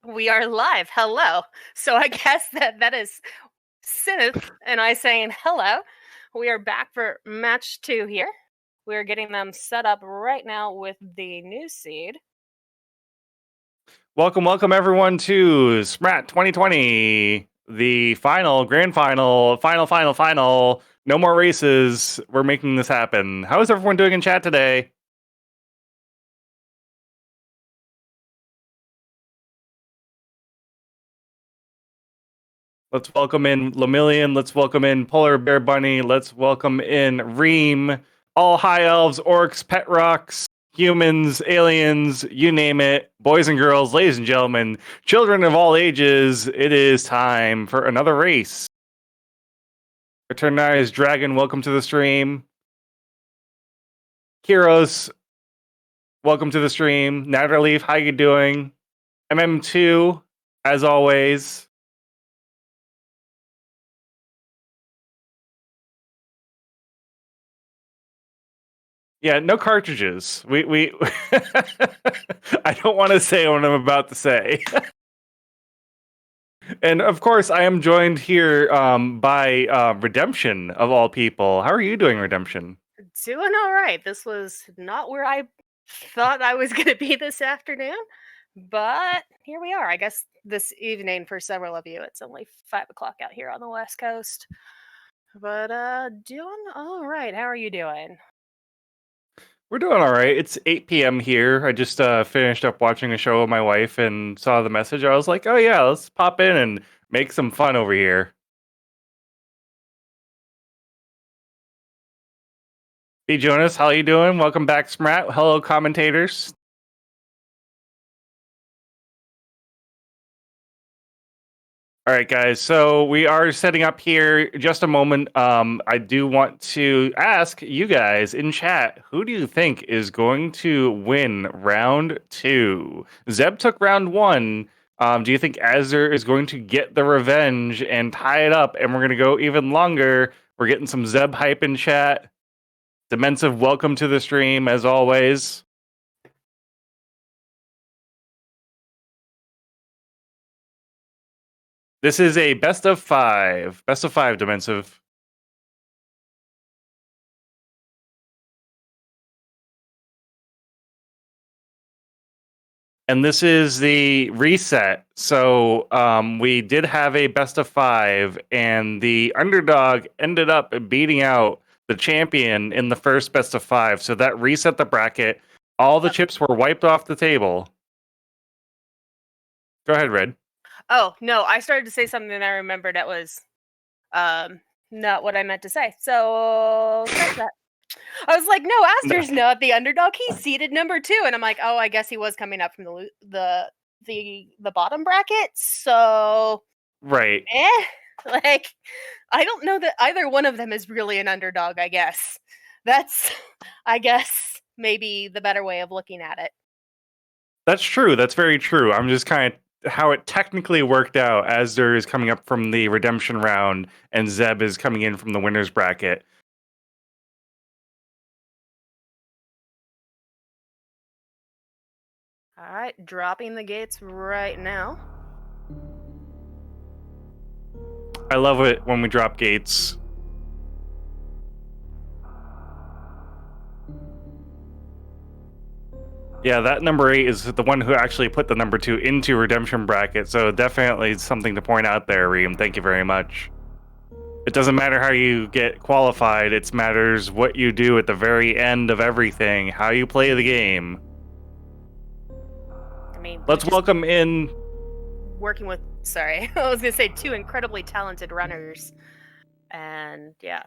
We are live. Hello. So I guess that is Synth and I saying hello. We are back for match 2 here. We are getting them set up right now with the news seed. Welcome everyone to SMRAT 2020, the grand final. No more races. We're making this happen. How is everyone doing in chat today? Let's welcome in Lemillion. Let's welcome in Polar Bear Bunny. Let's welcome in Reem. All high elves, orcs, pet rocks, humans, aliens, you name it. Boys and girls, ladies and gentlemen, children of all ages, it is time for another race. Eternized Dragon, welcome to the stream. Kiros, welcome to the stream. Natterleaf, how you doing? MM2, as always. Yeah, no cartridges. We I don't want to say what I'm about to say. And of course, I am joined here by Redemption, of all people. How are you doing, Redemption? Doing all right. This was not where I thought I was going to be this afternoon, but here we are. I guess this evening for several of you. It's only 5 o'clock out here on the West Coast. But doing all right. How are you doing? We're doing all right. It's 8 p.m. here. I just finished up watching a show with my wife and saw the message. I was like, oh yeah, let's pop in and make some fun over here. Hey Jonas, how you doing? Welcome back, SMRAT. Hello, commentators. All right, guys. So we are setting up here. Just a moment. I do want to ask you guys in chat, who do you think is going to win round 2? Zeb took round 1. Do you think Azder is going to get the revenge and tie it up? And we're going to go even longer. We're getting some Zeb hype in chat. Dimensive, welcome to the stream as always. This is a best of 5. Best of 5, Dimensive. And this is the reset. So we did have a best of 5, and the underdog ended up beating out the champion in the first best of 5. So that reset the bracket. All the chips were wiped off the table. Go ahead, Red. Oh, no, I started to say something and I remembered that was not what I meant to say. So that. I was like, no, Azder's not the underdog. He's seeded number 2. And I'm like, oh, I guess he was coming up from the bottom bracket. So right. Like, I don't know that either one of them is really an underdog, I guess. That's, I guess, maybe the better way of looking at it. That's true. That's very true. I'm just kind of how it technically worked out. Azder is coming up from the redemption round, and Zeb is coming in from the winner's bracket. All right, dropping the gates right now. I love it when we drop gates. Yeah, that number 8 is the one who actually put the number 2 into redemption bracket, so definitely something to point out there, Reem. Thank you very much. It doesn't matter how you get qualified, it matters what you do at the very end of everything, how you play the game. I mean, let's welcome in... Working with, sorry, I was going to say 2 incredibly talented runners. And, yeah.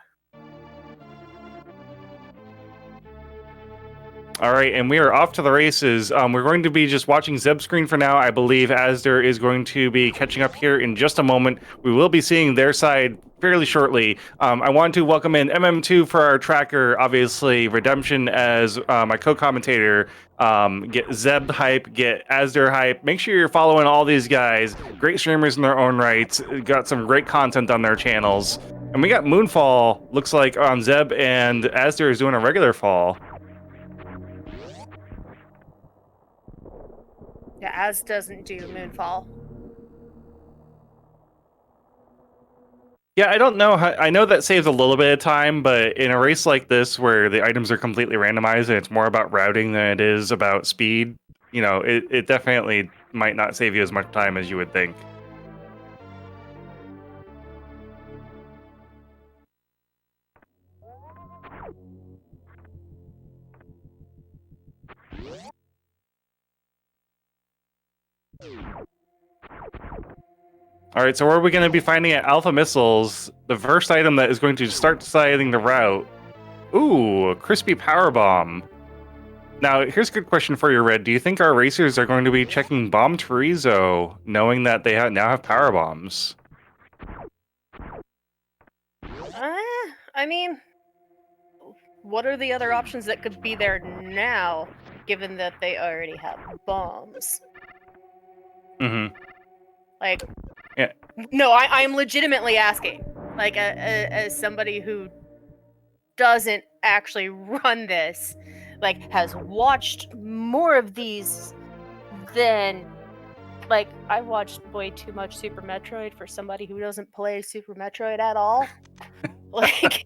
All right, and we are off to the races. We're going to be just watching Zeb's screen for now. I believe Azder is going to be catching up here in just a moment. We will be seeing their side fairly shortly. I want to welcome in MM2 for our tracker, obviously Redemption as my co-commentator. Get Zeb hype, get Azder hype. Make sure you're following all these guys. Great streamers in their own rights. Got some great content on their channels. And we got Moonfall, looks like on Zeb, and Azder is doing a regular fall. Yeah, Az doesn't do Moonfall. Yeah, I don't know how. I know that saves a little bit of time, but in a race like this where the items are completely randomized and it's more about routing than it is about speed, it definitely might not save you as much time as you would think. All right, so where are we going to be finding at Alpha Missiles? The first item that is going to start deciding the route. Ooh, a crispy power bomb. Now, here's a good question for you, Red. Do you think our racers are going to be checking Bomb Chorizo, knowing that they now have power bombs? I mean, what are the other options that could be there now, given that they already have bombs? Mm-hmm. Like, Yeah. no, I'm legitimately asking. Like, as somebody who doesn't actually run this, like, has watched more of these than, like, I watched way too much Super Metroid for somebody who doesn't play Super Metroid at all. Like,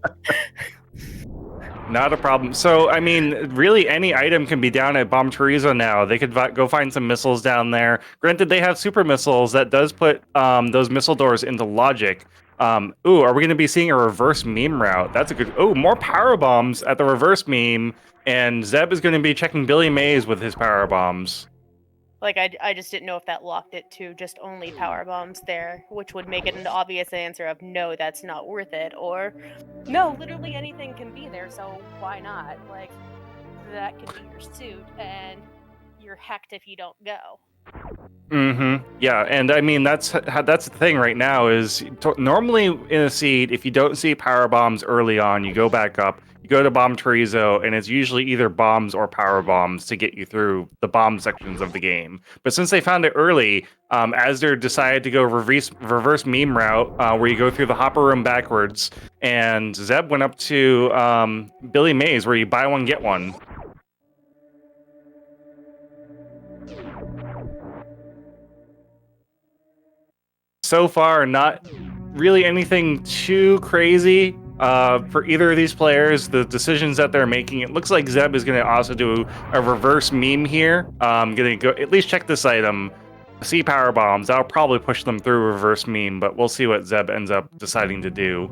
Not a problem. So, I mean, really any item can be down at Bomb Chorizo now. They could go find some missiles down there. Granted, they have super missiles that does put those missile doors into logic. Ooh, are we going to be seeing a reverse meme route? That's a good... Oh, more power bombs at the reverse meme. And Zeb is going to be checking Billy Mays with his power bombs. like, I just didn't know if that locked it to just only power bombs there, which would make it an obvious answer of no, that's not worth it, or no, literally anything can be there, so why not? Like, that could be your suit, and you're hecked if you don't go. Mm-hmm. Yeah, and I mean that's the thing right now is normally in a seed, if you don't see power bombs early on, you go back up, you go to Bomb Chorizo, and it's usually either bombs or power bombs to get you through the bomb sections of the game. But since they found it early, Azder decided to go reverse meme route, where you go through the hopper room backwards, and Zeb went up to Billy Mays, where you buy one get one. So far, not really anything too crazy for either of these players. The decisions that they're making, it looks like Zeb is going to also do a reverse meme here. Going to go at least check this item, see power bombs. That'll probably push them through reverse meme, but we'll see what Zeb ends up deciding to do.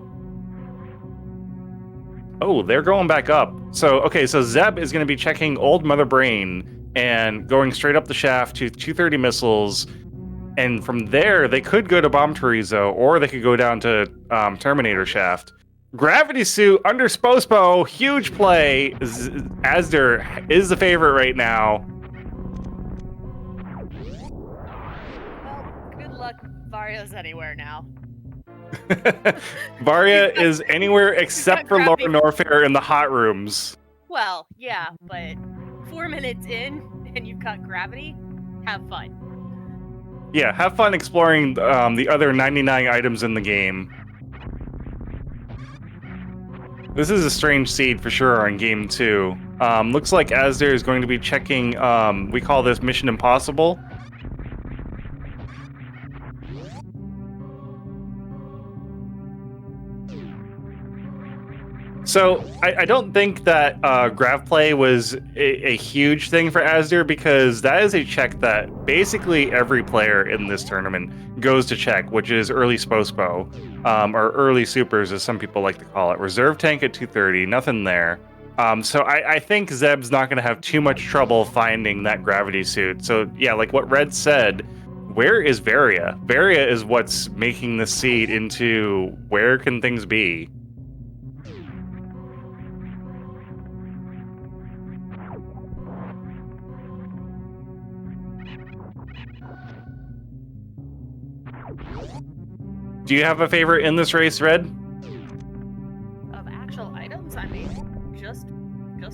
Oh, they're going back up. So, okay, so Zeb is going to be checking Old Mother Brain and going straight up the shaft to 230 missiles. And from there, they could go to Bomb Chorizo, or they could go down to Terminator Shaft. Gravity Suit under Spospo, huge play. Azder is the favorite right now. Well, good luck, Vario's anywhere now. Varia is anywhere except for Laura Norfair in the hot rooms. Well, yeah, but 4 minutes in, and you've got gravity? Have fun. Yeah, have fun exploring the other 99 items in the game. This is a strange seed for sure on game 2. Looks like Azder is going to be checking, we call this Mission Impossible. So I don't think that grav play was a huge thing for Azder, because that is a check that basically every player in this tournament goes to check, which is early Spospo, or early supers as some people like to call it. Reserve tank at 230, nothing there. So I think Zeb's not going to have too much trouble finding that gravity suit. So yeah, like what Red said, where is Varia? Varia is what's making the seed into where can things be. Do you have a favorite in this race, Red? Of actual items, I mean, just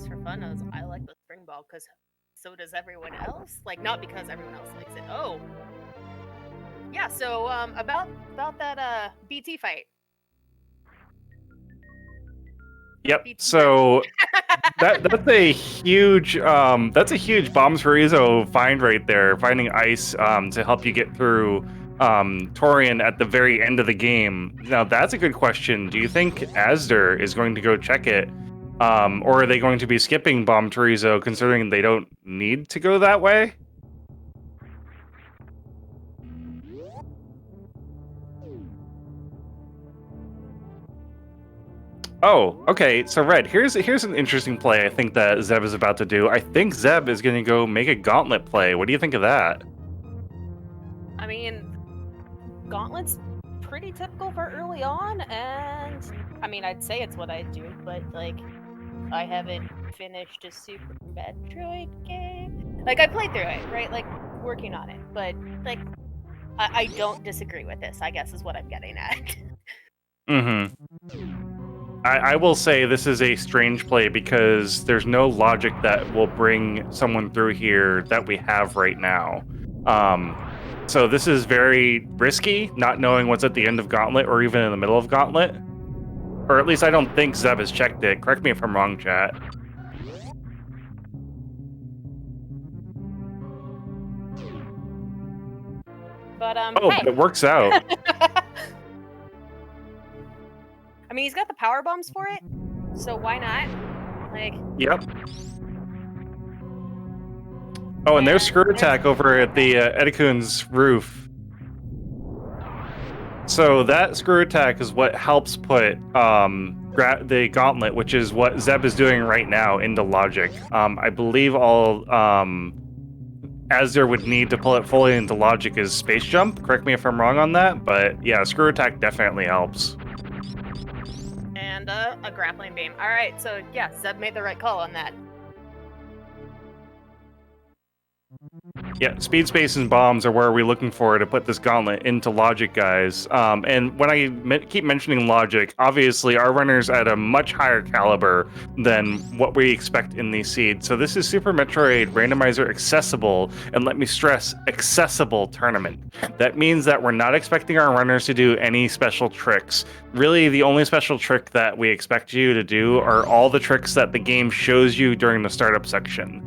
for fun, I like the spring ball because so does everyone else. Like, not because everyone else likes it. Oh, yeah. So about that BT fight. Yep. Beats So that's a huge bombs chorizo find right there. Finding ice to help you get through Torian at the very end of the game. Now that's a good question. Do you think Azder is going to go check it, or are they going to be skipping bomb chorizo, considering they don't need to go that way? Oh, okay. So Red, here's an interesting play I think that Zeb is about to do. I think Zeb is going to go make a gauntlet play. What do you think of that? I mean, Gauntlet's pretty typical for early on, and I mean, I'd say it's what I do, but like, I haven't finished a Super Metroid game. Like, I played through it, right? Like, working on it, but like, I don't disagree with this, I guess is what I'm getting at. Mm-hmm. I will say this is a strange play because there's no logic that will bring someone through here that we have right now. So this is very risky, not knowing what's at the end of Gauntlet or even in the middle of Gauntlet. Or at least I don't think Zeb has checked it. Correct me if I'm wrong, chat. But Oh, hey. but it works out. I mean, he's got the power bombs for it, so why not? Like, Yep. Oh, and there's Screw Attack over at the Edikun's roof. So that Screw Attack is what helps put the Gauntlet, which is what Zeb is doing right now, into logic. I believe all Azder would need to pull it fully into logic is Space Jump. Correct me if I'm wrong on that, but yeah, Screw Attack definitely helps. And a grappling beam. All right, so yeah, Zeb made the right call on that. Yeah, speed, space, and bombs are where we're looking for to put this gauntlet into logic, guys. And when I keep mentioning logic, obviously our runner's at a much higher caliber than what we expect in these seeds. So this is Super Metroid Randomizer accessible, and let me stress, accessible tournament. That means that we're not expecting our runners to do any special tricks. Really, the only special trick that we expect you to do are all the tricks that the game shows you during the startup section.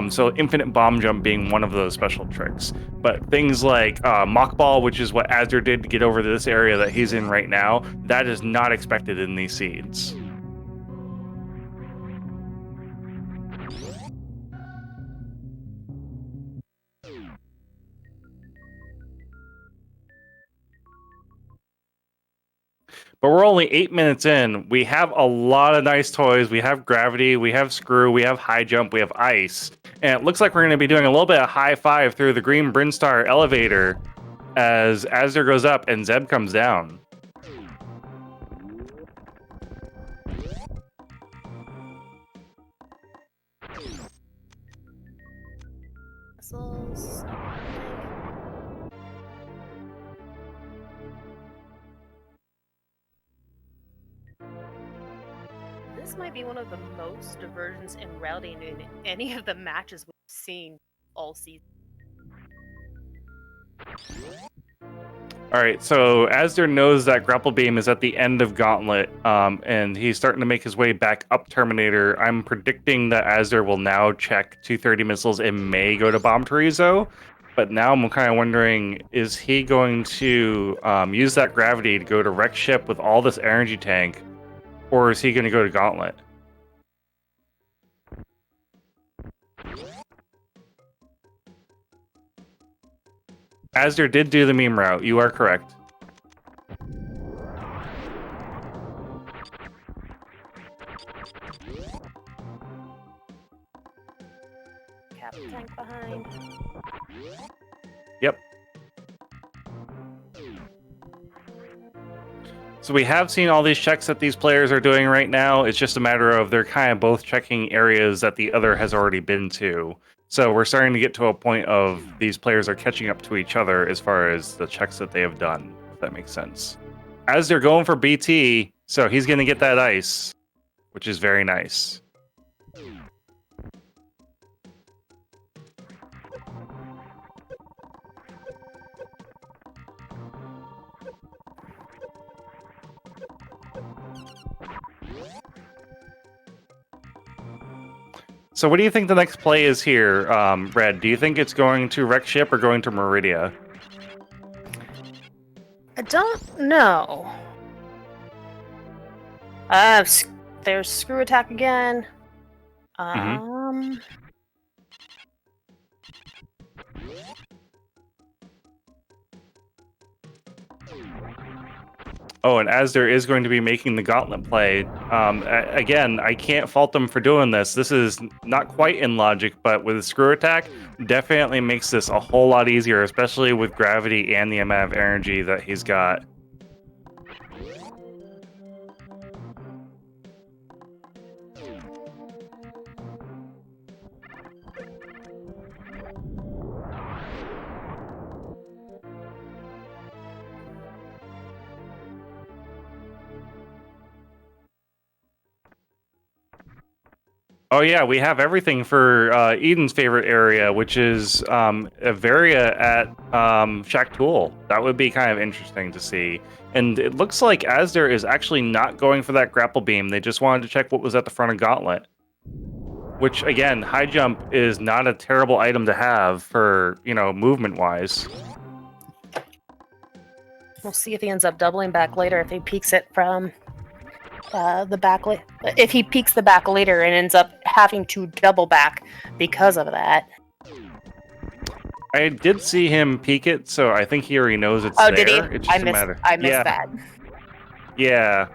So infinite bomb jump being one of those special tricks. But things like Mock Ball, which is what Azder did to get over to this area that he's in right now, that is not expected in these seeds. But we're only 8 minutes in. We have a lot of nice toys. We have gravity, we have screw, we have high jump, we have ice. And it looks like we're going to be doing a little bit of high five through the green Brinstar elevator as Azder goes up and Zeb comes down. Missiles. This might be one of the most divergence in routing in any of the matches we've seen all season. All right, so Azder knows that Grapple Beam is at the end of Gauntlet, and he's starting to make his way back up Terminator. I'm predicting that Azder will now check 230 missiles and may go to Bomb Chorizo, but now I'm kind of wondering, is he going to use that gravity to go to Wreck Ship with all this energy tank, or is he going to go to Gauntlet? Azder did do the meme route. You are correct. Cap tank behind. Yep. So we have seen all these checks that these players are doing right now. It's just a matter of they're kind of both checking areas that the other has already been to. So we're starting to get to a point of these players are catching up to each other as far as the checks that they have done, if that makes sense. As they're going for BT, so he's going to get that ice, which is very nice. So what do you think the next play is here, Red? Do you think it's going to wreck ship or going to Meridia? I don't know. There's screw attack again. Oh, and Azder is going to be making the gauntlet play. Again, I can't fault them for doing this. This is not quite in logic, but with a screw attack, definitely makes this a whole lot easier, especially with gravity and the amount of energy that he's got. Oh yeah, we have everything for Eden's favorite area, which is Avaria at Shaktul. That would be kind of interesting to see. And it looks like Azder is actually not going for that grapple beam. They just wanted to check what was at the front of Gauntlet. Which, again, high jump is not a terrible item to have for, movement-wise. We'll see if he ends up doubling back later, if he peeks it from the back. If he peeks the back later and ends up having to double back because of that. I did see him peek it, so I think he already knows it's there. Oh, did he? It's just a matter. I missed that. Yeah.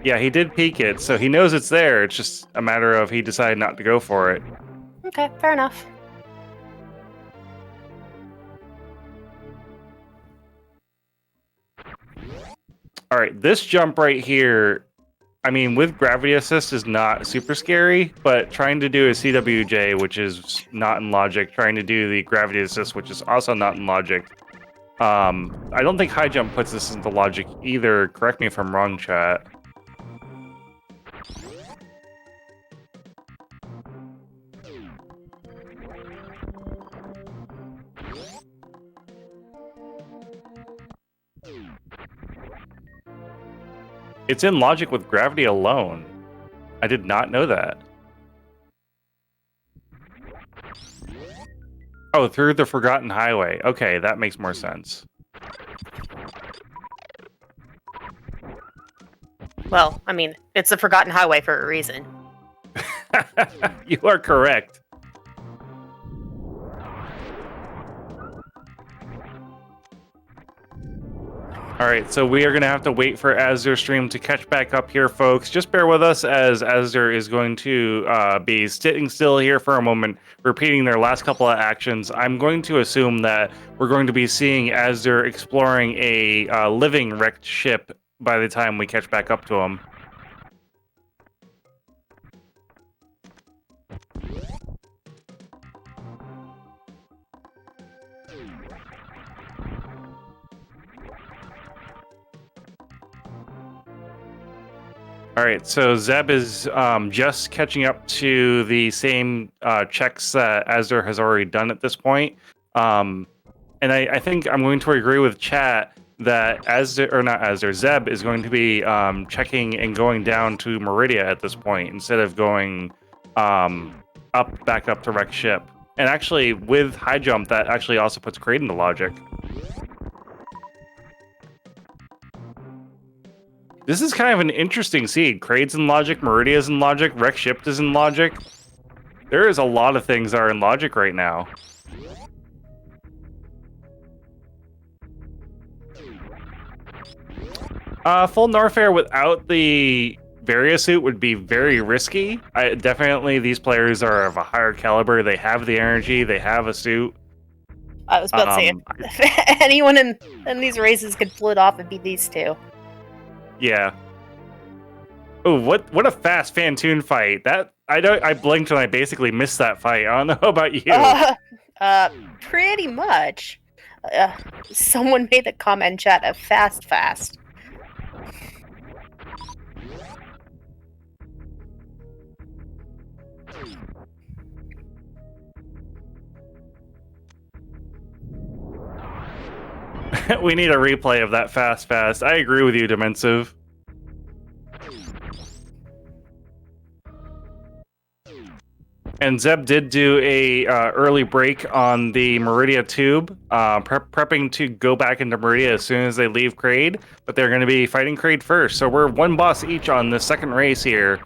Yeah, he did peek it, so he knows it's there. It's just a matter of he decided not to go for it. Okay, fair enough. All right, this jump right here, I mean, with gravity assist is not super scary, but trying to do a CWJ, which is not in logic, trying to do the gravity assist, which is also not in logic. I don't think high jump puts this into logic either. Correct me if I'm wrong, chat. It's in logic with gravity alone. I did not know that. Oh, through the Forgotten Highway. Okay, that makes more sense. Well, I mean, it's a Forgotten Highway for a reason. You are correct. All right, so we are going to have to wait for Azder's stream to catch back up here, folks. Just bear with us as Azder is going to be sitting still here for a moment, repeating their last couple of actions. I'm going to assume that we're going to be seeing Azder exploring a living wrecked ship by the time we catch back up to him. All right, so Zeb is just catching up to the same checks that Azder has already done at this point. And I think I'm going to agree with chat that Zeb is going to be checking and going down to Meridia at this point instead of going back up to wreck ship. And actually, with high jump, that actually also puts Kraid into logic. This is kind of an interesting seed. Kraid's in logic, Meridia's in logic, wreck ship is in logic. There is a lot of things that are in logic right now. Full Norfair without the Varia suit would be very risky. Definitely, these players are of a higher caliber. They have the energy. They have a suit. I was about to say, if anyone in these races could pull it off, it'd be these two. Yeah. Oh, what a fast Fantoon fight! I blinked and I basically missed that fight. I don't know about you. Pretty much. Someone made the comment in chat of fast. We need a replay of that fast. I agree with you, Dimensive. And Zeb did do a early break on the Meridia tube, prepping to go back into Meridia as soon as they leave Kraid, but they're going to be fighting Kraid first. So we're one boss each on the second race here.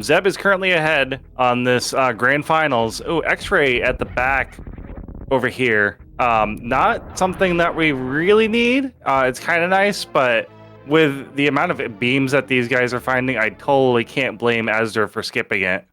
Zeb is currently ahead on this grand finals. Oh, X-Ray at the back over here. Not something that we really need. It's kind of nice, but with the amount of beams that these guys are finding, I totally can't blame azder for skipping it.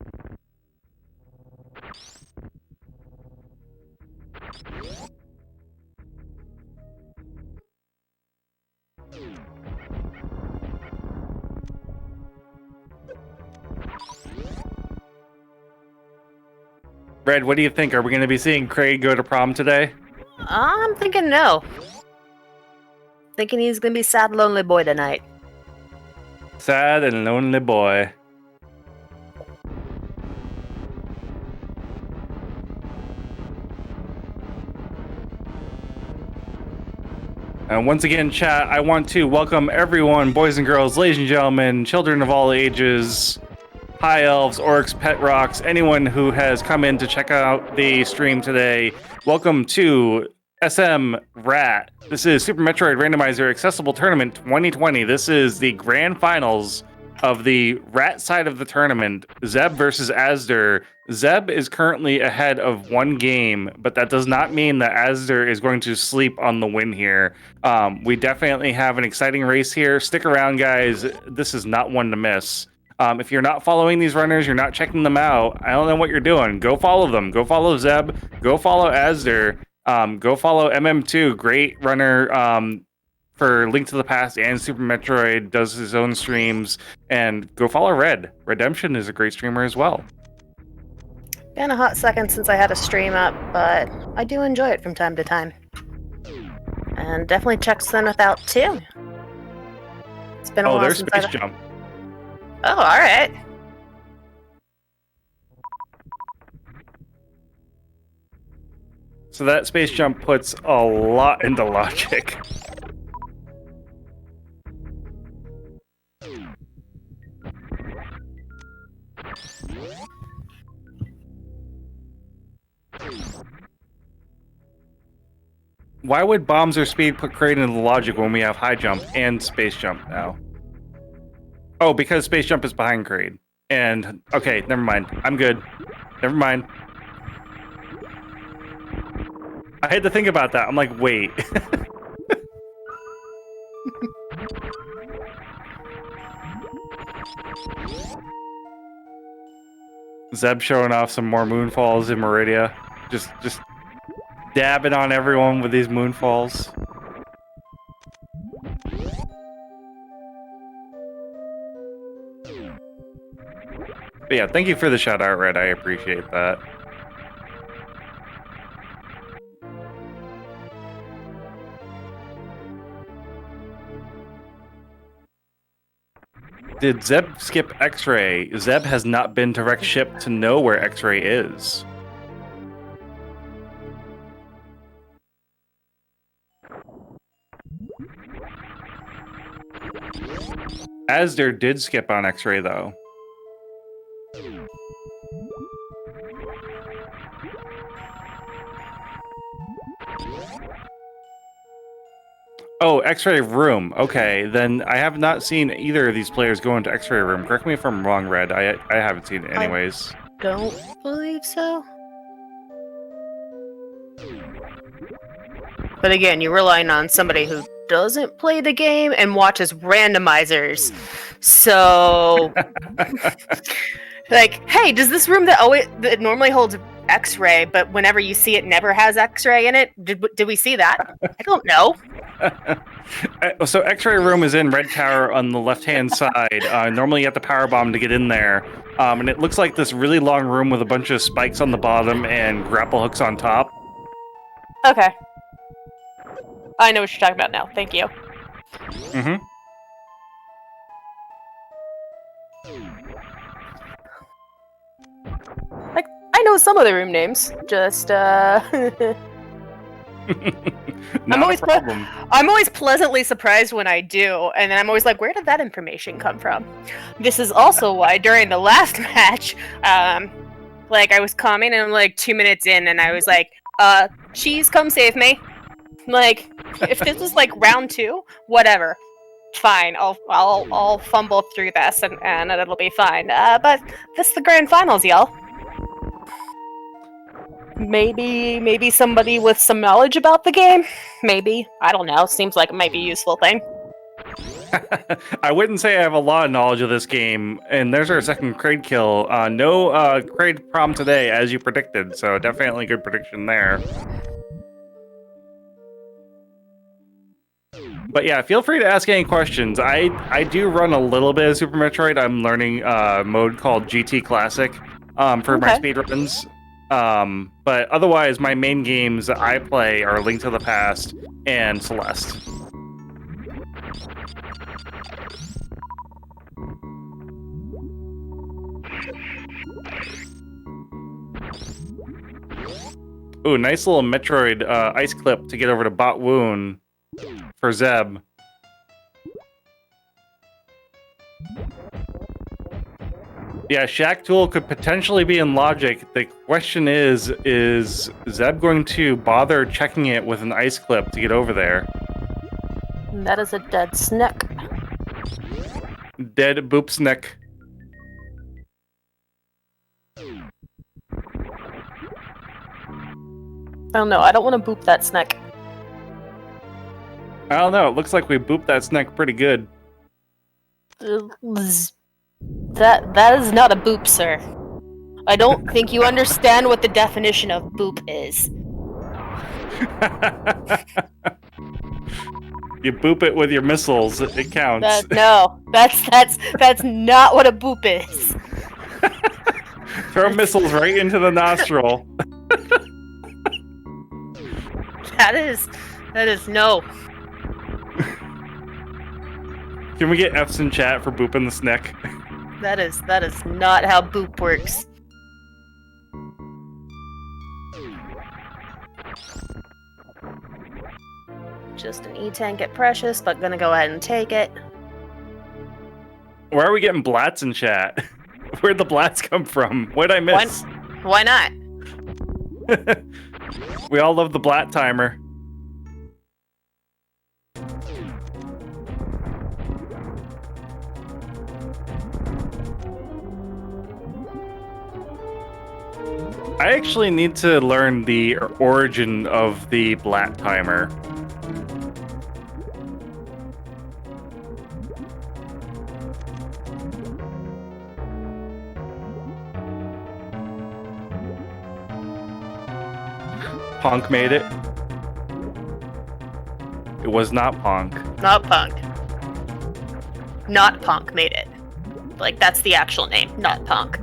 Red, what do you think? Are we going to be seeing Kraid go to prom today? I'm thinking no. Thinking he's gonna be sad, lonely boy tonight. Sad and lonely boy. And once again, chat, I want to welcome everyone, boys and girls, ladies and gentlemen, children of all ages, high elves, orcs, pet rocks, anyone who has come in to check out the stream today. Welcome to SMRAT. This is Super Metroid Randomizer Accessible Tournament 2020. This is the grand finals of the rat side of the tournament, Zeb versus azder. Zeb is currently ahead of one game, but that does not mean that azder is going to sleep on the win here. We definitely have an exciting race here. Stick around, guys. This is not one to miss. If you're not following these runners, you're not checking them out, I don't know what you're doing. Go follow them. Go follow Zeb. Go follow azder. Go follow MM2, great runner for Link to the Past and Super Metroid, does his own streams. And go follow Red. Redemption is a great streamer as well. Been a hot second since I had a stream up, but I do enjoy it from time to time. And definitely check Zenith out too. It's been a while there's since Space Jump. Oh, alright. So that Space Jump puts a lot into logic. Why would bombs or speed put Kraid into the logic when we have high jump and space jump now? Oh, because space jump is behind Kraid. And, okay, never mind. I'm good. Never mind. I had to think about that. I'm like, wait. Zeb showing off some more moonfalls in Meridia. Just dabbing on everyone with these moonfalls. But yeah, thank you for the shout out, Red. I appreciate that. Did Zeb skip X-Ray? Zeb has not been to Wreck Ship to know where X-Ray is. azder did skip on X-Ray, though. Oh, X-Ray room. Okay, then I have not seen either of these players go into X-Ray room. Correct me if I'm wrong, Red. I haven't seen it anyways. Don't believe so. But again, you're relying on somebody who doesn't play the game and watches randomizers. So, like, hey, does this room that normally holds X-ray, but whenever you see it, never has X-ray in it? Did we see that? I don't know. So X-Ray room is in Red Tower on the left-hand side. Normally you have to power bomb to get in there. And it looks like this really long room with a bunch of spikes on the bottom and grapple hooks on top. Okay. I know what you're talking about now. Thank you. Mm-hmm. Like, I know some of the room names. Just, I'm always pleasantly surprised when I do, and then I'm always like, where did that information come from? This is also why during the last match, Like, I was calming, and I'm like 2 minutes in, and I was like, cheese, come save me. Like, if this was like round 2, whatever. Fine, I'll fumble through this, and it'll be fine. But this is the grand finals, y'all. Maybe somebody with some knowledge about the game? Maybe. I don't know. Seems like it might be a useful thing. I wouldn't say I have a lot of knowledge of this game, and there's our second Kraid kill. No Kraid problem today, as you predicted, so definitely good prediction there. But yeah, feel free to ask any questions. I do run a little bit of Super Metroid. I'm learning a mode called GT Classic for my speedruns. But otherwise, my main games that I play are Link to the Past and Celeste. Ooh, nice little Metroid ice clip to get over to Bot Woon for Zeb. Yeah, Shack Tool could potentially be in logic. The question is Zeb going to bother checking it with an ice clip to get over there? That is a dead snick. Dead boop snick. Oh no, I don't want to boop that snick. I don't know, it looks like we booped that snick pretty good. That is not a boop, sir. I don't think you understand what the definition of boop is. You boop it with your missiles, it counts. No, that's not what a boop is. Throw missiles right into the nostril. That is no. Can we get F's in chat for booping the snick? That is not how boop works. Just an E10 at Precious, but gonna go ahead and take it. Why are we getting blats in chat? Where'd the blats come from? What'd I miss? Why not? We all love the blat timer. I actually need to learn the origin of the blat timer. Punk made it. It was not Punk. Not Punk. Not Punk made it. Like, that's the actual name, not Punk.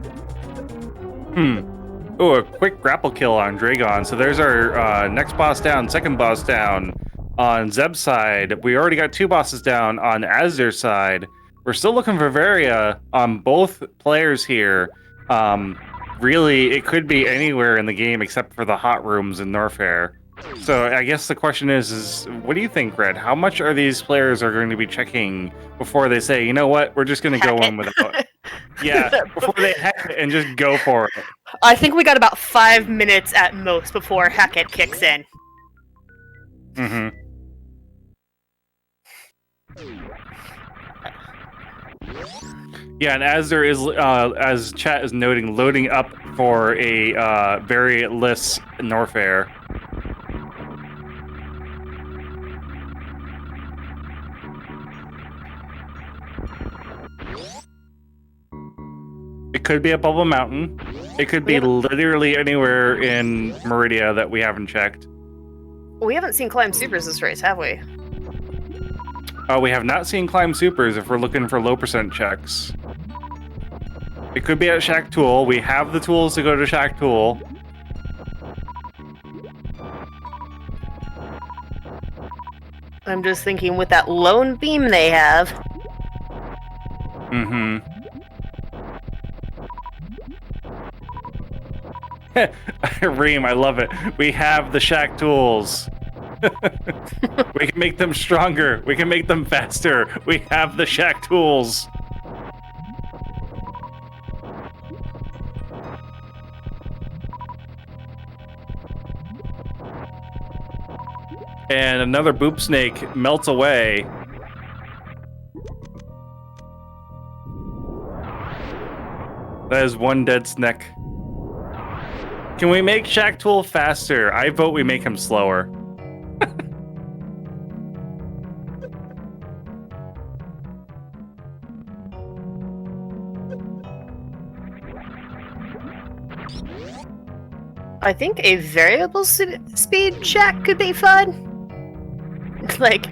Oh, a quick grapple kill on Dragon. So there's our next boss down, second boss down on Zeb's side. We already got 2 bosses down on Azder's side. We're still looking for Varia on both players here. Really, it could be anywhere in the game except for the hot rooms in Norfair. So I guess the question is what do you think, Red? How much are these players are going to be checking before they say, you know what, we're just going to go in without... Yeah, before they hack it and just go for it. I think we got about 5 minutes at most before Hackett kicks in. Mm-hmm. Yeah, and as there is, as chat is noting, loading up for a variant-less Norfair. It could be at Bubble Mountain. It could be literally anywhere in Meridia that we haven't checked. We haven't seen Climb Supers this race, have we? We have not seen Climb Supers if we're looking for low percent checks. It could be at Shack Tool. We have the tools to go to Shack Tool. I'm just thinking with that lone beam they have. Mm-hmm. Reem, I love it. We have the Shack tools. We can make them stronger. We can make them faster. We have the Shack tools. And another boop snake melts away. That is one dead snake. Can we make Shacktool faster? I vote we make him slower. I think a variable speed Shack could be fun. Like,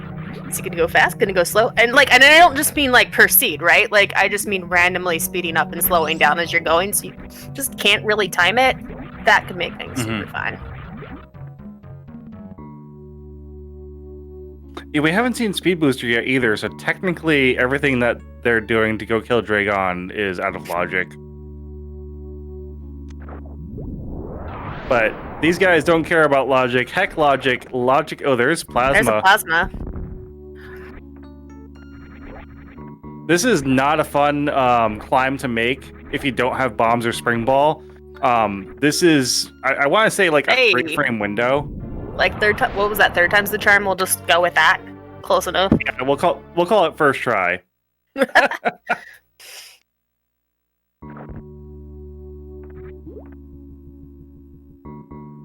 is he gonna go fast? Gonna go slow? And like, and I don't just mean like per seed, right? Like, I just mean randomly speeding up and slowing down as you're going, so you just can't really time it. That could make things super fun. Yeah, we haven't seen Speed Booster yet either, so technically everything that they're doing to go kill Dragon is out of logic. But these guys don't care about logic. Heck, logic. Oh, there's Plasma. There's a Plasma. This is not a fun climb to make if you don't have bombs or Spring Ball. This is, I want to say, like a 3-frame window. Like what was that? 3rd time's the charm. We'll just go with that. Close enough. Yeah, we'll call it first try.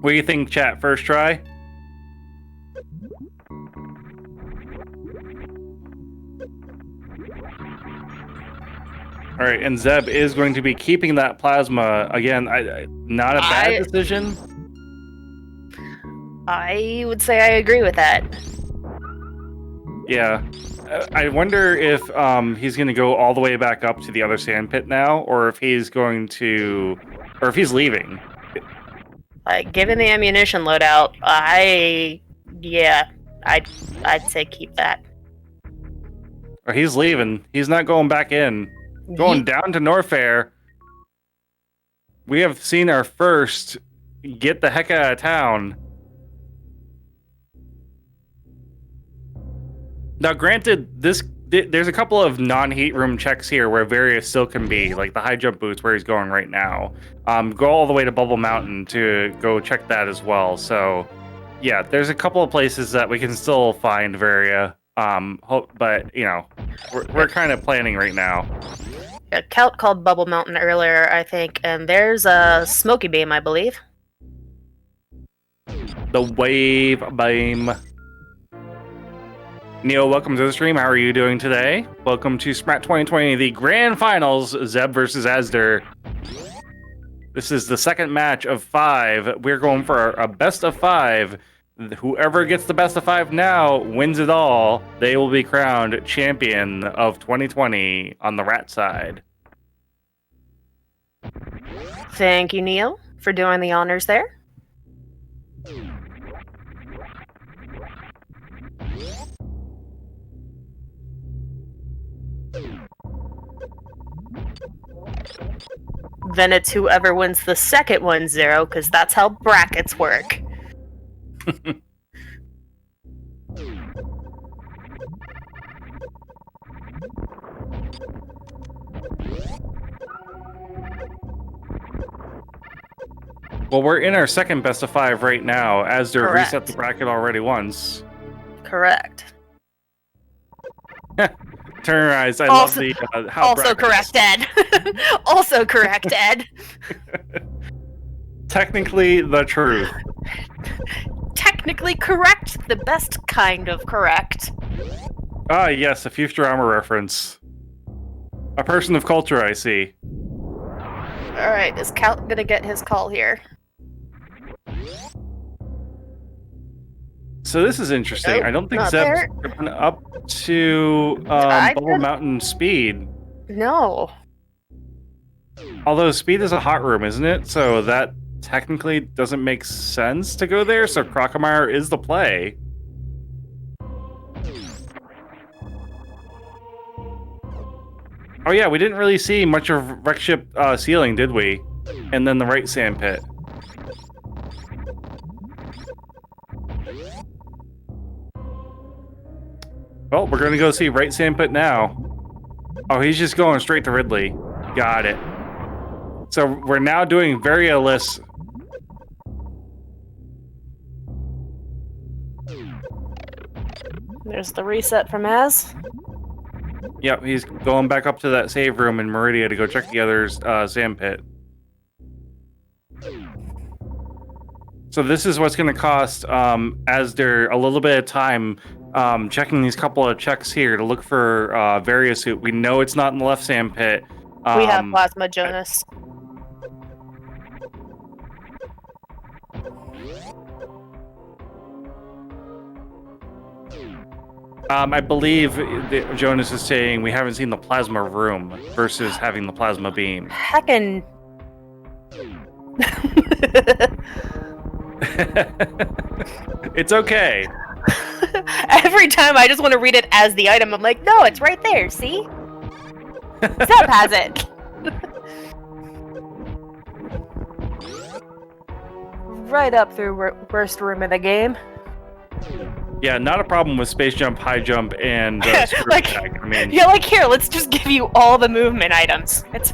What do you think, chat? First try? All right, and Zeb is going to be keeping that Plasma. Again, not a bad decision. I would say I agree with that. Yeah. I wonder if he's going to go all the way back up to the other sand pit now, or if he's going to... or if he's leaving. Given the ammunition loadout, I'd say keep that. Or he's leaving. He's not going back in. Going down to Norfair. We have seen our first get the heck out of town. Now, granted, there's a couple of non-heat room checks here where Various still can be, like the high jump boots where he's going right now. Go all the way to Bubble Mountain to go check that as well. So, yeah, there's a couple of places that we can still find Varia. But you know, we're kind of planning right now. A Count called Bubble Mountain earlier, I think, and there's a Smoky Beam, I believe. The Wave Beam. Neil, welcome to the stream. How are you doing today? Welcome to SMRAT 2020, the grand finals, Zeb versus Azder. This is the second match of 5. We're going for a best of 5. Whoever gets the best of 5 now wins it all. They will be crowned champion of 2020 on the rat side. Thank you, Neil, for doing the honors there. Then it's whoever wins the second 1-0, because that's how brackets work. Well, we're in our second best of 5 right now, as they're reset the bracket already once. Correct. Turn your eyes. I love the how also correct, Ed. Also correct, Ed. Technically the truth. Technically correct, the best kind of correct. Ah, yes, a Futurama reference. A person of culture, I see. Alright, is Cal gonna get his call here? So this is interesting. Nope, I don't think not Zeb's there. driven up to Bubble Mountain speed. No. Although speed is a hot room, isn't it? So that technically doesn't make sense to go there. So Crocomire is the play. Oh yeah, we didn't really see much of Wreck Ship ceiling, did we? And then the right sand pit. Well, we're gonna go see right sand pit now. Oh, he's just going straight to Ridley. Got it. So we're now doing varioless. There's the reset from Az. Yep, he's going back up to that save room in Meridia to go check the other's sand pit. So this is what's going to cost Azder a little bit of time checking these couple of checks here to look for Variasuit. We know it's not in the left sand pit. We have Plasma Jonas. I believe Jonas is saying we haven't seen the plasma room versus having the plasma beam. Heckin'. It's okay. Every time I just want to read it as the item. I'm like, no, it's right there. See? Zeb has it. Right up through worst room in the game. Yeah, not a problem with space jump, high jump, and like, attack. I mean, yeah, like here, let's just give you all the movement items. It's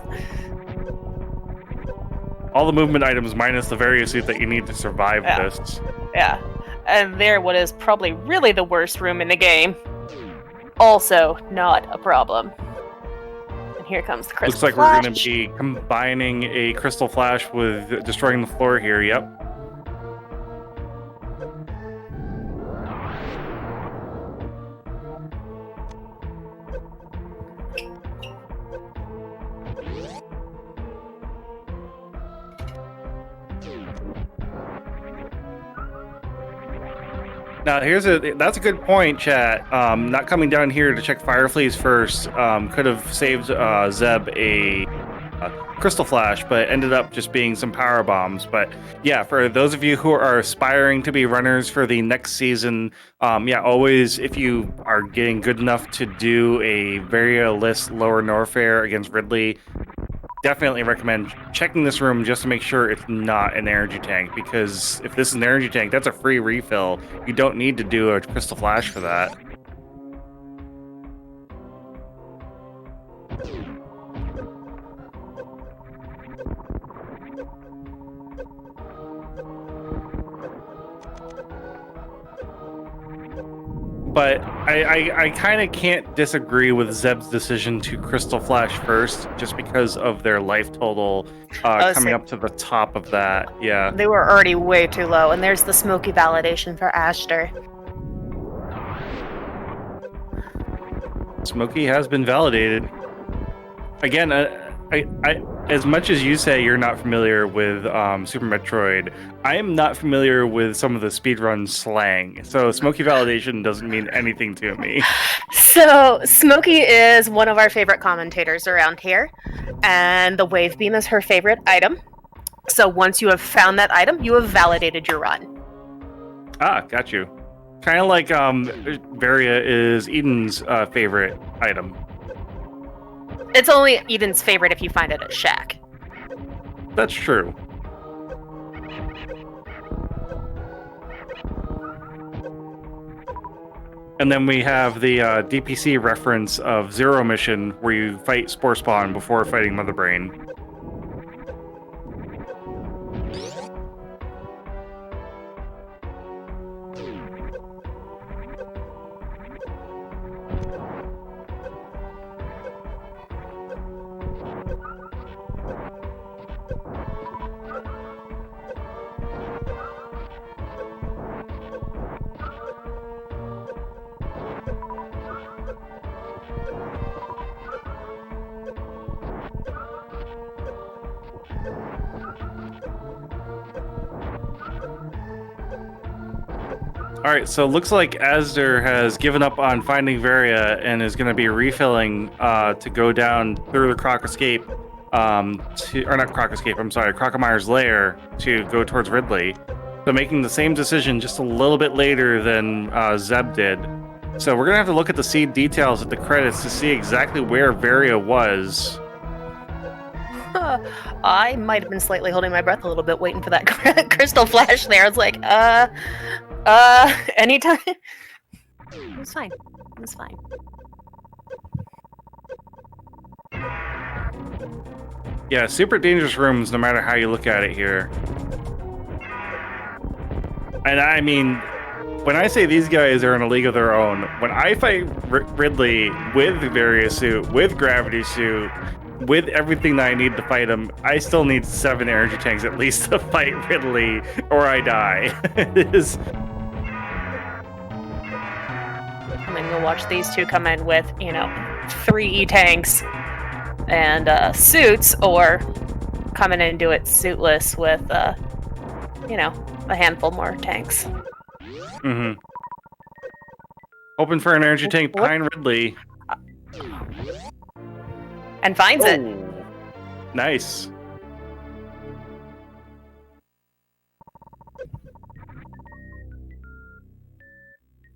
all the movement items minus the Variasuit that you need to survive this. Yeah, and there, what is probably really the worst room in the game. Also, not a problem. And here comes the crystal. Looks like flash. we're going to be combining a crystal flash with destroying the floor here. Yep. Now that's a good point, chat. Not coming down here to check Fireflies first could have saved Zeb a crystal flash, but ended up just being some power bombs. But yeah, for those of you who are aspiring to be runners for the next season, always, if you are getting good enough to do a Varia list lower Norfair against Ridley, definitely recommend checking this room just to make sure it's not an energy tank, because if this is an energy tank, that's a free refill. You don't need to do a crystal flash for that. But I kind of can't disagree with Zeb's decision to crystal flash first, just because of their life total coming up to the top of that. Yeah, they were already way too low, and there's the smoky validation for Azder. Smokey has been validated. Again, I as much as you say you're not familiar with Super Metroid, I am not familiar with some of the speedrun slang. So Smokey validation doesn't mean anything to me. So Smokey is one of our favorite commentators around here, and the wave beam is her favorite item. So once you have found that item, you have validated your run. Ah, got you. Kind of like Varia is Eden's favorite item. It's only Eden's favorite if you find it at Shack. That's true. And then we have the DPC reference of Zero Mission, where you fight Spore Spawn before fighting Mother Brain. All right, so it looks like Azder has given up on finding Varia and is going to be refilling to go down through the Croc Escape, or not Croc Escape, I'm sorry, Crocamire's Lair to go towards Ridley. So making the same decision just a little bit later than Zeb did. So we're going to have to look at the seed details at the credits to see exactly where Varia was. I might have been slightly holding my breath a little bit, waiting for that crystal flash there. I was like, anytime. It was fine. It was fine. Yeah, super dangerous rooms no matter how you look at it here. And I mean, when I say these guys are in a league of their own, when I fight Ridley with Various Suit, with Gravity Suit, with everything that I need to fight him, I still need 7 energy tanks at least to fight Ridley, or I die. It is. I mean, we'll watch these two come in with, 3 E-tanks and suits, or come in and do it suitless with, a handful more tanks. Mm-hmm. Hoping for an energy tank behind Ridley. And finds it. Nice.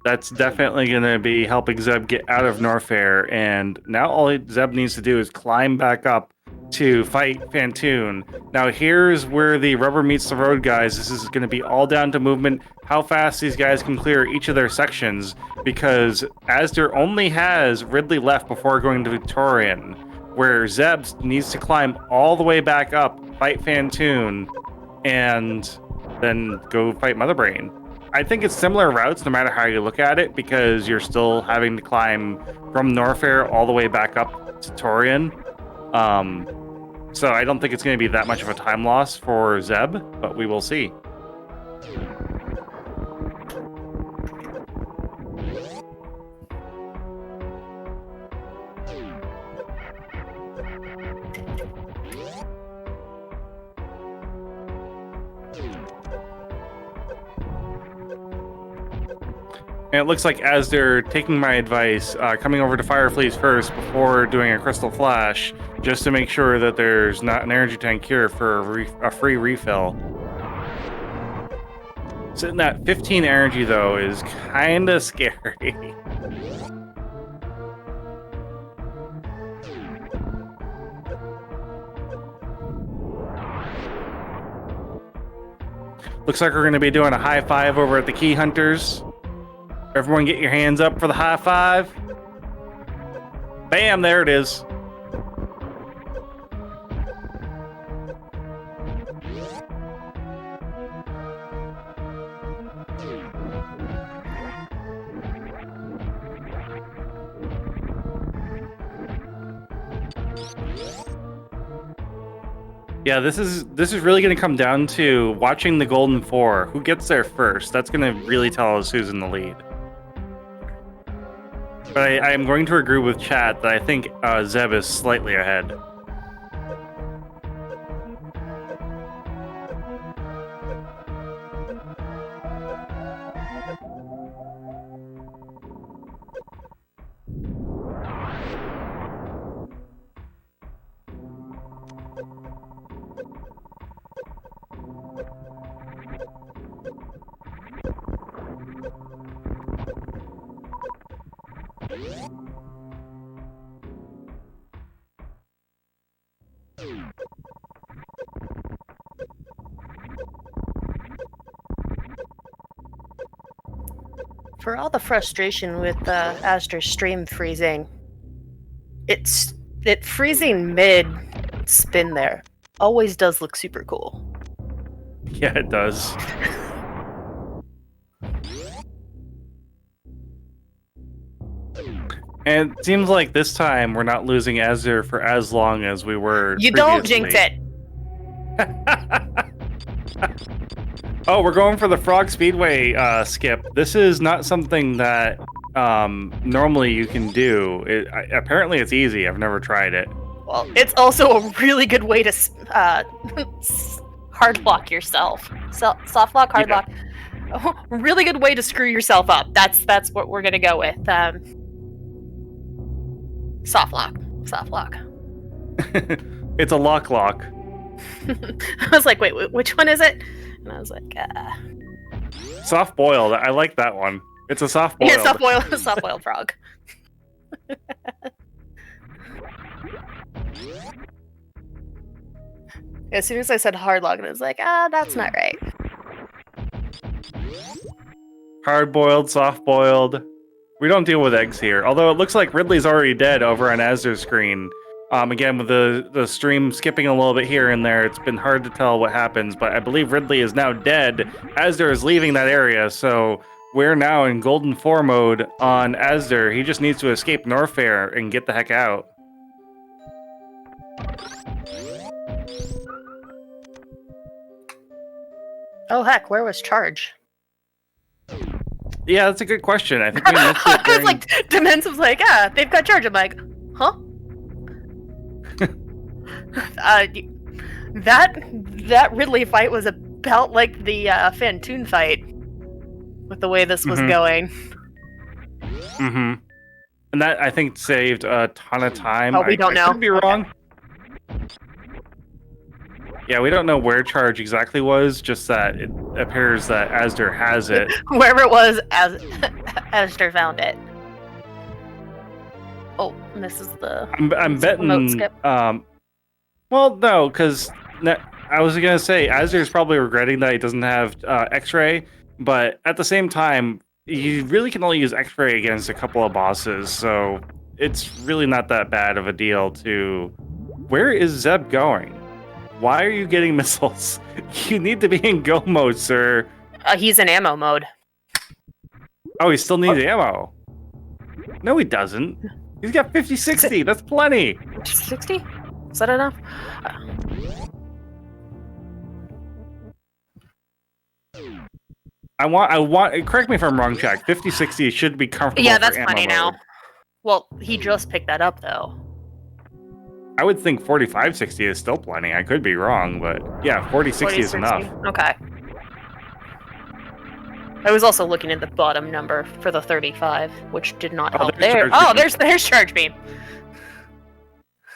That's definitely going to be helping Zeb get out of Norfair, and now all Zeb needs to do is climb back up to fight Fantoon. Now here's where the rubber meets the road, guys. This is going to be all down to movement, how fast these guys can clear each of their sections, because azder only has Ridley left before going to Victorian, where Zeb needs to climb all the way back up, fight Fantoon, and then go fight Motherbrain. I think it's similar routes no matter how you look at it, because you're still having to climb from Norfair all the way back up to Torian. So I don't think it's going to be that much of a time loss for Zeb, but we will see. And it looks like azder, taking my advice, coming over to Firefleece first before doing a Crystal Flash, just to make sure that there's not an energy tank here for a free refill. Sitting at 15 energy, though, is kind of scary. Looks like we're going to be doing a high five over at the Key Hunters. Everyone get your hands up for the high five. Bam, there it is. Yeah, this is really going to come down to watching the Golden Four. Who gets there first? That's going to really tell us who's in the lead. But I am going to agree with chat that I think Zeb is slightly ahead. For all the frustration with azder's stream freezing, it freezing mid spin there always does look super cool. Yeah, it does. And it seems like this time we're not losing azder for as long as we were You previously. don't jinx it! Oh, we're going for the Frog Speedway skip. This is not something that normally you can do. Apparently it's easy. I've never tried it. Well, it's also a really good way to hard lock yourself. Soft lock, hard lock. Really good way to screw yourself up. That's what we're gonna go with. Soft lock. Soft lock. It's a lock. I was like, wait, which one is it? And I was like, Soft boiled. I like that one. It's a soft boiled. Yeah, soft boiled frog. As soon as I said hard lock, I was like, that's not right. Hard boiled, soft boiled. We don't deal with eggs here. Although it looks like Ridley's already dead over on azder's screen. Again, with the stream skipping a little bit here and there, it's been hard to tell what happens, but I believe Ridley is now dead. azder is leaving that area, so We're now in Golden 4 mode on Azder. He just needs to escape Norfair and get the heck out. Oh heck, where was Charge? Yeah, that's a good question. I think we missed it I was during... like, Demensiv's like, they've got Charge. I'm like, huh? That Ridley fight was about like the Fantoon fight, with the way this was going. Mm-hmm. And that, I think, saved a ton of time. Oh, we don't know. I could be wrong. Yeah, we don't know where Charge exactly was, just that it appears that Azder has it. Wherever it was, Azder found it. Oh, and this is the... I'm betting... remote skip. Well, no, because I was going to say, Azder's probably regretting that he doesn't have X-Ray, but at the same time, you really can only use X-Ray against a couple of bosses, so it's really not that bad of a deal to... Where is Zeb going? Why are you getting missiles? You need to be in go mode, sir. He's in ammo mode. Oh, he still needs ammo. No, he doesn't. He's got 50-60. That's plenty. 60? Is that enough? I want. Correct me if I'm wrong, Jack. 50-60 should be comfortable. Yeah, that's for plenty ammo now. mode. Well, he just picked that up, though. I would think 45-60 is still plenty. I could be wrong, but yeah, 40-60 is enough. Okay. I was also looking at the bottom number for the 35, which did not help there. Oh, there's Charge Beam.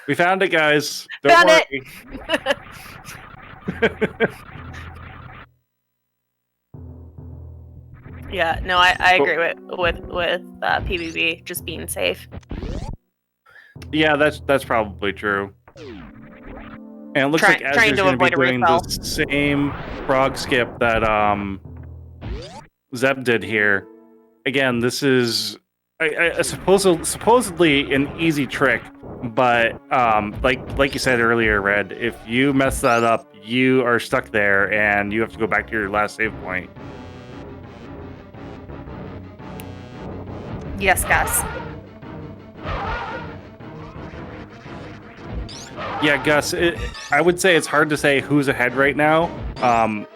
We found it, guys. Don't Found worry. it. Yeah, no, I agree with PvP just being safe. Yeah, that's probably true. And it looks like Azder's going to be doing the same frog skip that Zeb did here. Again, this is supposedly an easy trick, but like you said earlier, Red, if you mess that up, you are stuck there and you have to go back to your last save point. Yes, Gus. Yeah, Gus, I would say it's hard to say who's ahead right now.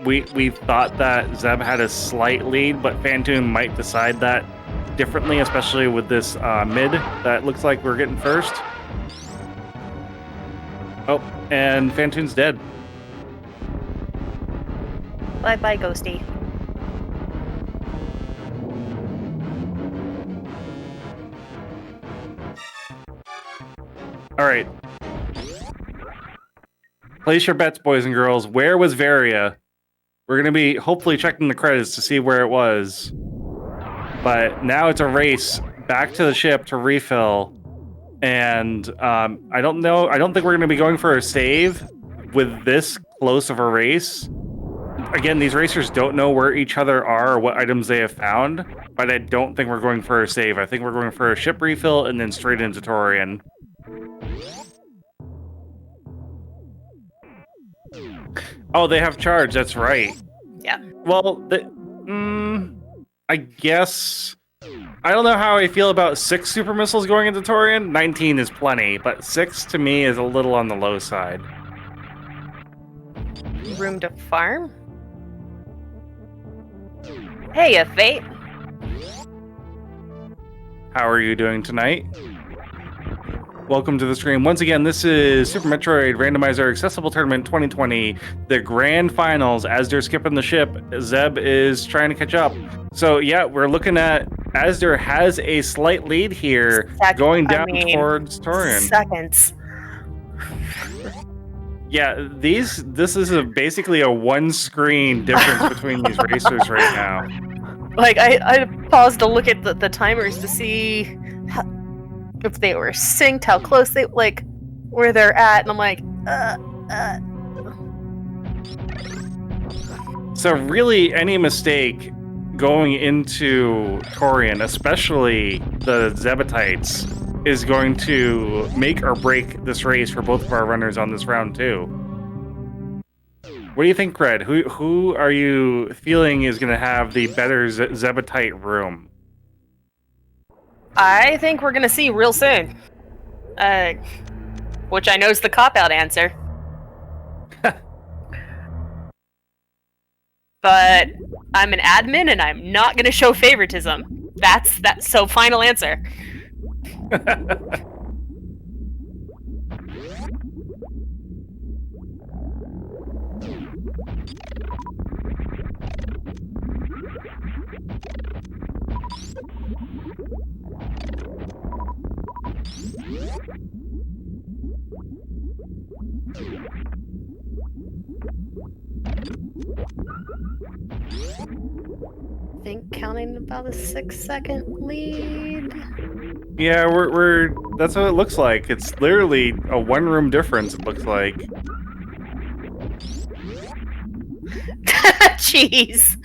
We thought that Zeb had a slight lead, but Fantoon might decide that differently, especially with this mid that looks like we're getting first. Oh, and Fantoon's dead. Bye-bye, Ghosty. All right. Place your bets, boys and girls. Where was Varia? We're going to be hopefully checking the credits to see where it was. But now it's a race back to the ship to refill. And I don't know. I don't think we're going to be going for a save with this close of a race. Again, these racers don't know where each other are or what items they have found. But I don't think we're going for a save. I think we're going for a ship refill and then straight into Torian. Oh, they have charge. That's right. Yeah. Well, I guess I don't know how I feel about 6 super missiles going into Torian. 19 is plenty, but 6 to me is a little on the low side. Room to farm? Hey, Fate. How are you doing tonight? Welcome to the stream. Once again, this is Super Metroid Randomizer Accessible Tournament 2020, the grand finals. Azder skipping the ship. Zeb is trying to catch up. So yeah, we're looking at Azder has a slight lead here, going down towards Torian. Seconds. Yeah, this is basically a one-screen difference between these racers right now. Like, I paused to look at the timers to see if they were synced, how close they, like, where they're at, and I'm like, So really, any mistake going into Torian, especially the Zebatites, is going to make or break this race for both of our runners on this round 2. What do you think, Fred? Who are you feeling is going to have the better Zebetite room? I think we're gonna see real soon. Which I know is the cop-out answer. But I'm an admin and I'm not gonna show favoritism. So final answer. I think counting about a 6-second lead. Yeah, we're that's what it looks like. It's literally a one-room difference, it looks like. Jeez.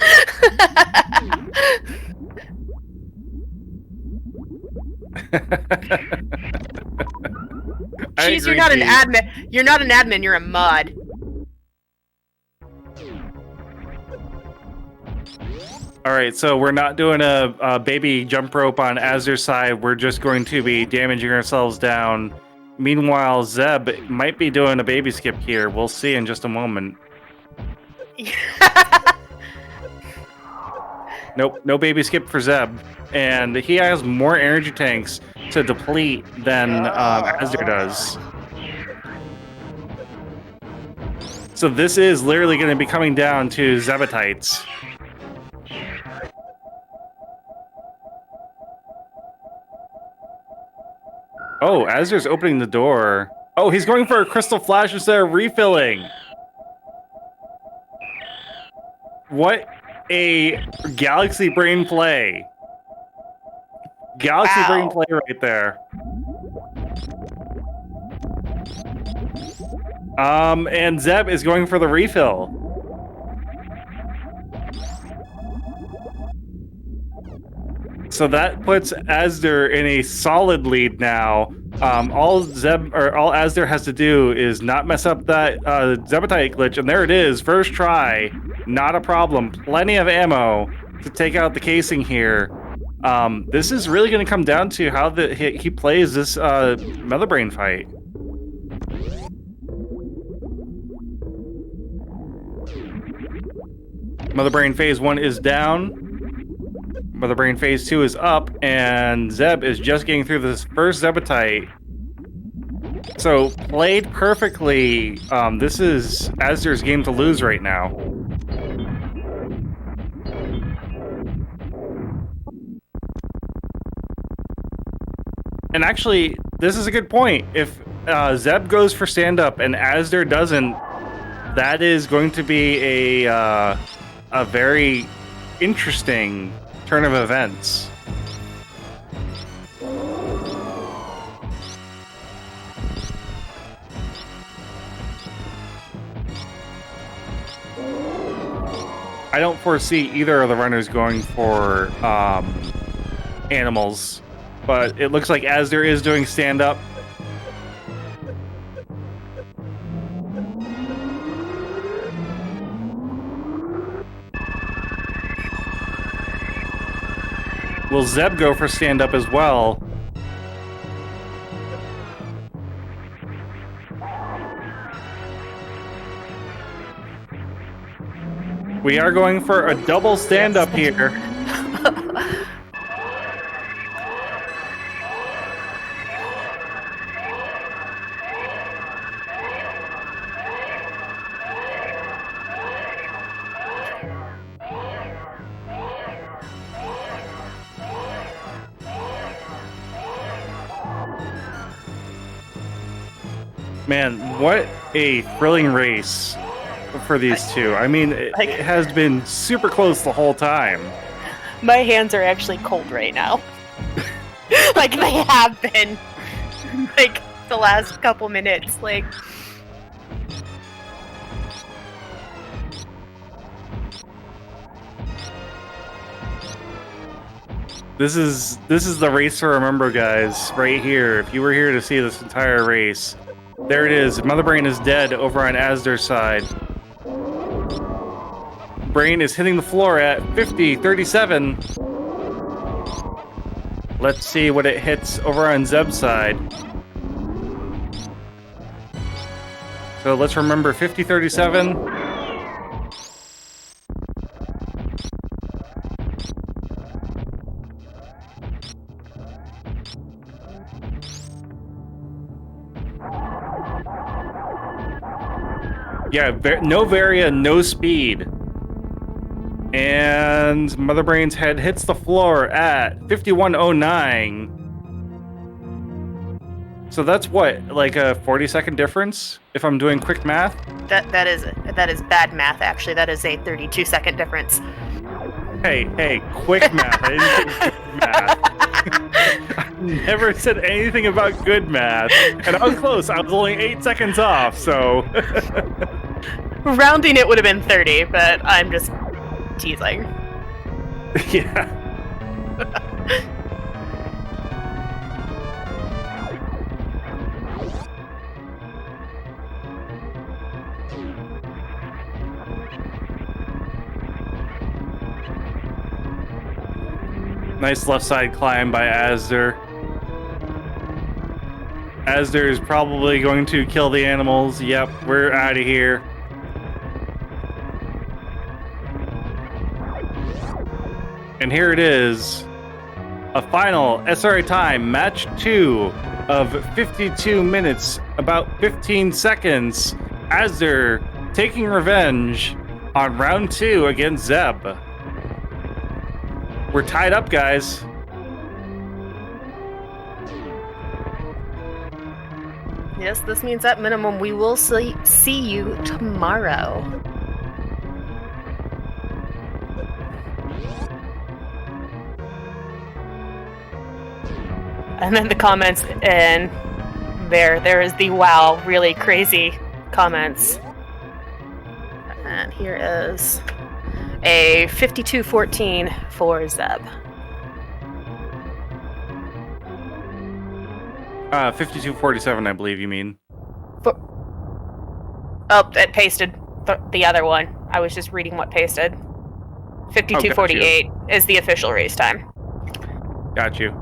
Jeez, you're not an admin. You're not an admin, you're a mod. Alright, so we're not doing a baby jump rope on Azder's side. We're just going to be damaging ourselves down. Meanwhile, Zeb might be doing a baby skip here. We'll see in just a moment. Nope, no baby skip for Zeb. And he has more energy tanks to deplete than Azder does. So this is literally going to be coming down to Zebetites. Oh, Azder's opening the door. Oh, he's going for a crystal flash instead of refilling. What a galaxy brain play. Galaxy brain play right there. And Zeb is going for the refill. So that puts Azder in a solid lead now. All Azder has to do is not mess up that Zebetite glitch, and there it is, first try, not a problem. Plenty of ammo to take out the casing here. This is really going to come down to how he plays this Mother Brain fight. Mother Brain Phase 1 is down. Mother Brain Phase 2 is up, and Zeb is just getting through this first Zebetite. So, played perfectly. This is Azder's game to lose right now. And actually, this is a good point. If Zeb goes for stand-up and Azder doesn't, that is going to be a very interesting turn of events. I don't foresee either of the runners going for animals, but it looks like Azder is doing stand-up. Will Zeb go for stand-up as well? We are going for a double stand-up here. Man, what a thrilling race for these two. I mean, it has been super close the whole time. My hands are actually cold right now. Like they have been. Like the last couple minutes. Like This is the race to remember, guys, right here. If you were here to see this entire race. There it is. Mother Brain is dead over on Azder's side. Brain is hitting the floor at 50-37. Let's see what it hits over on Zeb's side. So let's remember 50-37. Yeah, no Varia, no speed. And Mother Brain's head hits the floor at 5109. So that's what, like a 40-second difference, if I'm doing quick math? That is bad math, actually. That is a 32-second difference. Hey, quick math. I didn't say good math. I never said anything about good math. And I was close. I was only 8 seconds off, so... Rounding it would have been 30, but I'm just teasing. Yeah. Nice left side climb by Azder. Azder is probably going to kill the animals. Yep, we're out of here. And here it is. A final SRA time, match 2 of 52 minutes, about 15 seconds. Azder taking revenge on round 2 against Zeb. We're tied up, guys. Yes, this means at minimum we will see you tomorrow. And then the comments, and there is the wow, really crazy comments. And here is a 52-14 for Zeb. 52-47, I believe you mean. Oh, it pasted the other one. I was just reading what pasted. 52-48 is the official race time. Got you.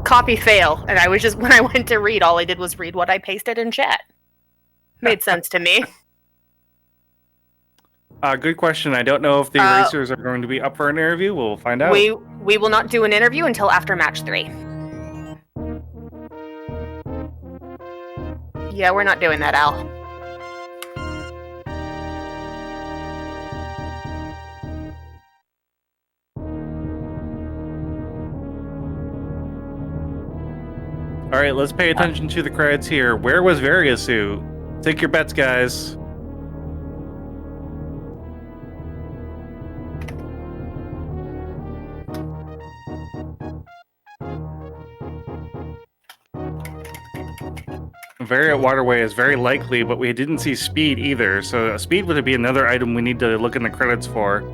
Copy fail. And I was just, when I went to read, all I did was read what I pasted in chat. Made sense to me. Good question. I don't know if the racers are going to be up for an interview. We'll find out. We will not do an interview until after match 3. Yeah, we're not doing that, Al. All right, let's pay attention to the credits here. Where was Variasuit? Take your bets, guys. Variant Waterway is very likely, but we didn't see speed either, so speed would be another item we need to look in the credits for.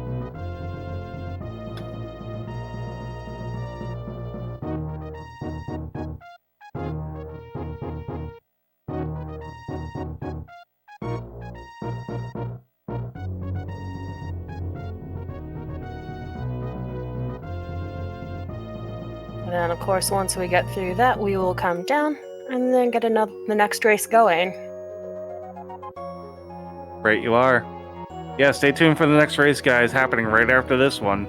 And then, of course, once we get through that, we will come down and then get the next race going. Right, you are. Yeah, stay tuned for the next race, guys, happening right after this one.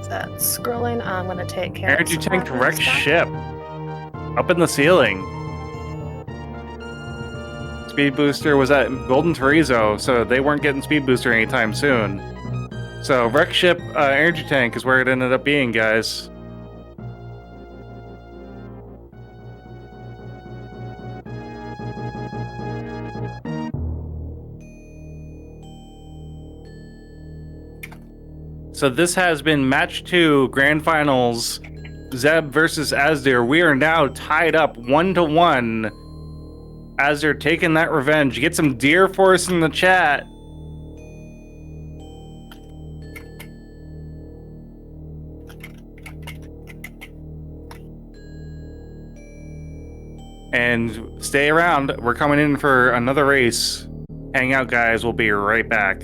That's scrolling. I'm going to take care Energy of some tank more wrecked stuff. ship. Up in the ceiling. Speed booster was at Golden Terrazzo, so they weren't getting speed booster anytime soon. So wrecked ship energy tank is where it ended up being, guys. So this has been match 2, grand finals, Zeb versus Azder. We are now tied up 1-1. Azder taking that revenge. Get some deer for us in the chat. And stay around. We're coming in for another race. Hang out, guys. We'll be right back.